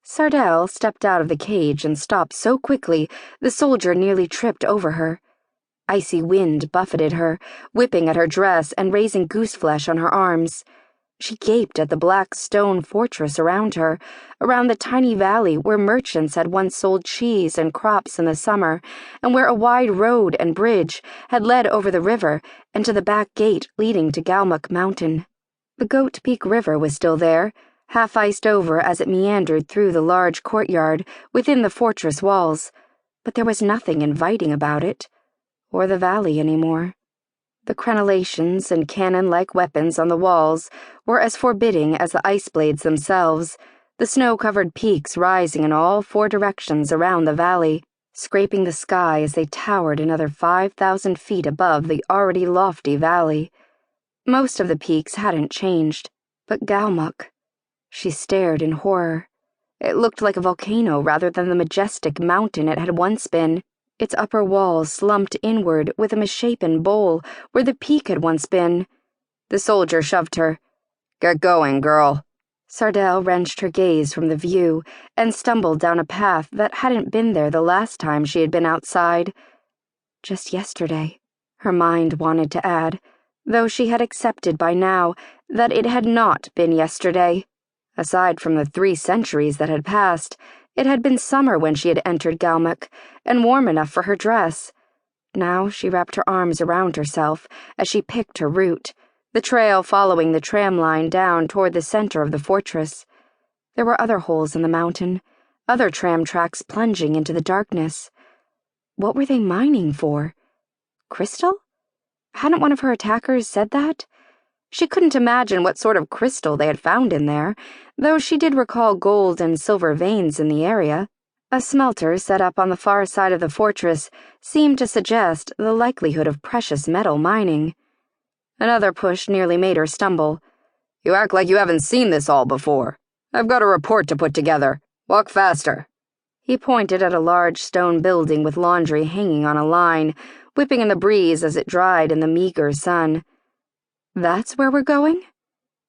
Sardell stepped out of the cage and stopped so quickly the soldier nearly tripped over her. Icy wind buffeted her, whipping at her dress and raising gooseflesh on her arms. She gaped at the black stone fortress around her, around the tiny valley where merchants had once sold cheese and crops in the summer, and where a wide road and bridge had led over the river and to the back gate leading to Galmuck Mountain. The Goat Peak River was still there, half iced over as it meandered through the large courtyard within the fortress walls, but there was nothing inviting about it, or the valley anymore. The crenellations and cannon-like weapons on the walls were as forbidding as the ice blades themselves, the snow-covered peaks rising in all four directions around the valley, scraping the sky as they towered another 5,000 feet above the already lofty valley. Most of the peaks hadn't changed, but Galmuck. She stared in horror. It looked like a volcano rather than the majestic mountain it had once been, its upper walls slumped inward with a misshapen bowl where the peak had once been. The soldier shoved her. "Get going, girl." Sardell wrenched her gaze from the view and stumbled down a path that hadn't been there the last time she had been outside. Just yesterday, her mind wanted to add, though she had accepted by now that it had not been yesterday. Aside from the 3 centuries that had passed, it had been summer when she had entered Galmuck, and warm enough for her dress. Now she wrapped her arms around herself as she picked her route, the trail following the tram line down toward the center of the fortress. There were other holes in the mountain, other tram tracks plunging into the darkness. What were they mining for? Crystal? Hadn't one of her attackers said that? She couldn't imagine what sort of crystal they had found in there, though she did recall gold and silver veins in the area. A smelter set up on the far side of the fortress seemed to suggest the likelihood of precious metal mining. Another push nearly made her stumble. "You act like you haven't seen this all before. I've got a report to put together. Walk faster." He pointed at a large stone building with laundry hanging on a line, whipping in the breeze as it dried in the meager sun. "That's where we're going?"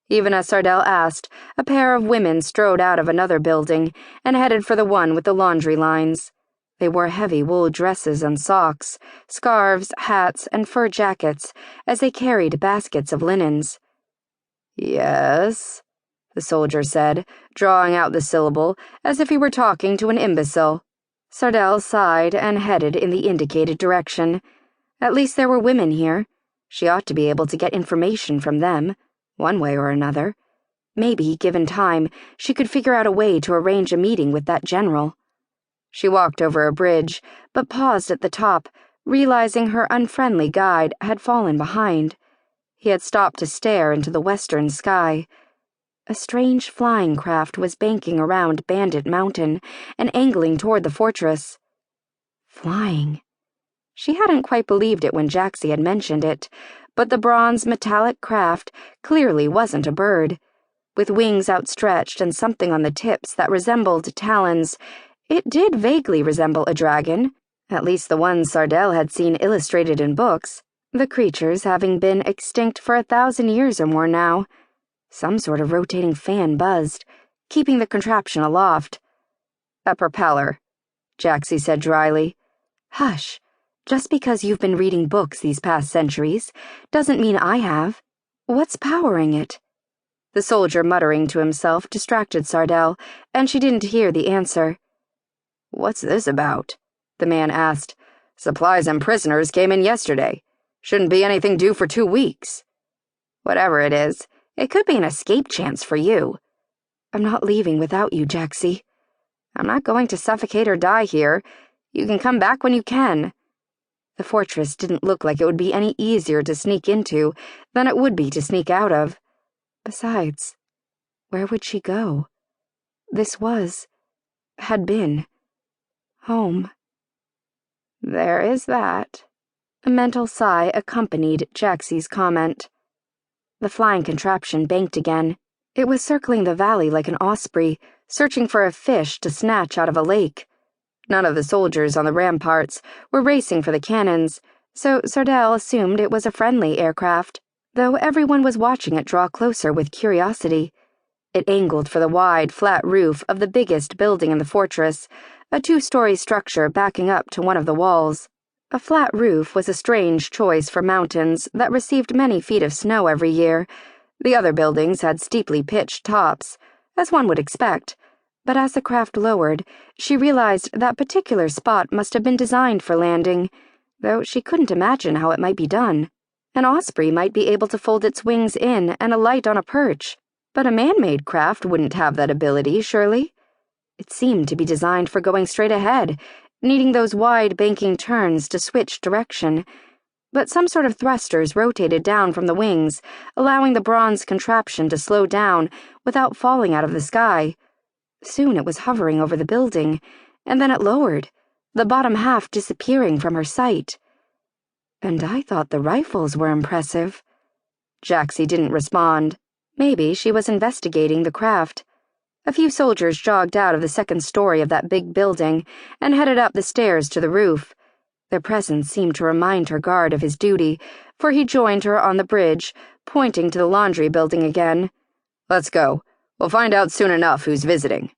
Even as Sardell asked, a pair of women strode out of another building and headed for the one with the laundry lines. They wore heavy wool dresses and socks, scarves, hats, and fur jackets as they carried baskets of linens. "Yes," the soldier said, drawing out the syllable as if he were talking to an imbecile. Sardell sighed and headed in the indicated direction. At least there were women here. She ought to be able to get information from them, one way or another. Maybe, given time, she could figure out a way to arrange a meeting with that general. She walked over a bridge, but paused at the top, realizing her unfriendly guide had fallen behind. He had stopped to stare into the western sky. A strange flying craft was banking around Bandit Mountain and angling toward the fortress. Flying. She hadn't quite believed it when Jaxie had mentioned it, but the bronze metallic craft clearly wasn't a bird. With wings outstretched and something on the tips that resembled talons, it did vaguely resemble a dragon, at least the ones Sardell had seen illustrated in books, the creatures having been extinct for 1,000 years or more now. Some sort of rotating fan buzzed, keeping the contraption aloft. "A propeller," Jaxie said dryly. "Hush. Just because you've been reading books these past centuries doesn't mean I have. What's powering it?" The soldier, muttering to himself, distracted Sardell, and she didn't hear the answer. "What's this about?" the man asked. "Supplies and prisoners came in yesterday. Shouldn't be anything due for 2 weeks." "Whatever it is, it could be an escape chance for you." "I'm not leaving without you, Jaxie." "I'm not going to suffocate or die here. You can come back when you can." The fortress didn't look like it would be any easier to sneak into than it would be to sneak out of. Besides, where would she go? This had been, home. "There is that." A mental sigh accompanied Jaxie's comment. The flying contraption banked again. It was circling the valley like an osprey, searching for a fish to snatch out of a lake. None of the soldiers on the ramparts were racing for the cannons, so Sardell assumed it was a friendly aircraft, though everyone was watching it draw closer with curiosity. It angled for the wide, flat roof of the biggest building in the fortress, a 2-story structure backing up to one of the walls. A flat roof was a strange choice for mountains that received many feet of snow every year. The other buildings had steeply pitched tops, as one would expect, but as the craft lowered, she realized that particular spot must have been designed for landing, though she couldn't imagine how it might be done. An osprey might be able to fold its wings in and alight on a perch, but a man-made craft wouldn't have that ability, surely. It seemed to be designed for going straight ahead, needing those wide banking turns to switch direction, but some sort of thrusters rotated down from the wings, allowing the bronze contraption to slow down without falling out of the sky. Soon it was hovering over the building, and then it lowered, the bottom half disappearing from her sight. And I thought the rifles were impressive. Jaxie didn't respond. Maybe she was investigating the craft. A few soldiers jogged out of the second story of that big building and headed up the stairs to the roof. Their presence seemed to remind her guard of his duty, for he joined her on the bridge, pointing to the laundry building again. Let's go. We'll find out soon enough who's visiting.